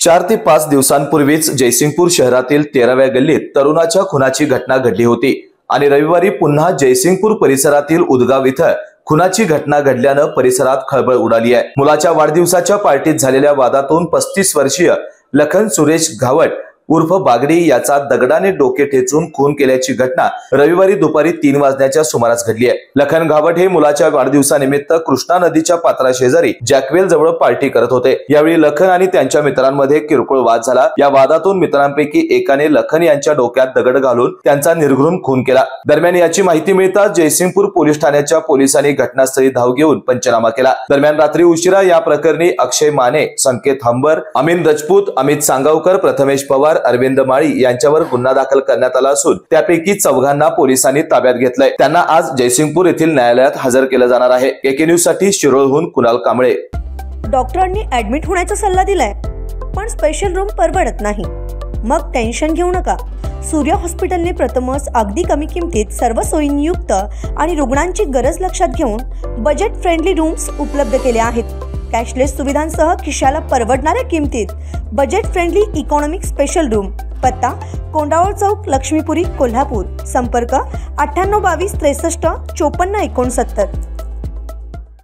4 ते 5 दिवसांपूर्वीच जयसिंगपूर शहरातील 13व्या गल्लीत तरुणाच्या खुनाची घटना घडली होती आणि रविवारी पुन्हा जयसिंगपूर परिसरातील उदगाव इथं खुनाची घटना घडल्यानं परिसरात खळबळ उडाली आहे। मुलाच्या वाढदिवसाच्या पार्टीत झालेल्या वादातून 35 वर्षीय लखन सुरेश घावट उर्फ बागडी याचा दगडाने डोके ठेचून खून केल्याची घटना रविवारी दुपारी 3 वाजण्याच्या सुमारास घडली आहे। लखन घावट हे मुलाच्या वाढदिवसानिमित्त कृष्णा नदीच्या पात्राशेजारी जॅकवेल जवळ पार्टी करत होते। यावेळी लखन आणि त्यांच्या मित्रांमध्ये किरकोळ वाद झाला। या वादातून मित्रांपैकी एकाने लखन यांच्या डोक्यात दगड घालून त्यांचा निर्घृण खून केला। दरम्यान याची माहिती मिळताच जयसिंगपूर पोलीस ठाण्याच्या पोलिसांनी घटनास्थळी धाव घेऊन पंचनामा केला। दरम्यान रात्री उशिरा या प्रकरणी अक्षय माने, संकेत हंबर, अमीन रजपूत, अमित सांगावकर, प्रथमेश पवार, अरविंद माळी यांच्यावर गुन्हा दाखल करण्यात आला असून त्यापैकी 4 पोलिसांनी ताब्यात घेतलंय। त्यांना आज जयसिंगपूर येथील न्यायालयात हजर केलं जाणार आहे। एके न्यूज साठी शिरोळहून कुणाल कांबळे। डॉक्टरांनी ऍडमिट होण्याचा सल्ला दिलाय, पण स्पेशल रूम परवडत नाही। मग टेन्शन घेऊ नका। सूर्य हॉस्पिटलने प्रथमच अगदी कमी किमतीत सर्व सोयींयुक्त आणि रुग्णांची गरज लक्षात घेऊन बजेट फ्रेंडली रूम्स उपलब्ध केले आहेत। कॅशलेस सुविधांसह खिशाला परवडणाऱ्या किमतीत budget friendly economic special room. पत्ता कोंडावळ चौक, लक्ष्मीपुरी, कोल्हापूर। संपर्क 9822 63 54 69।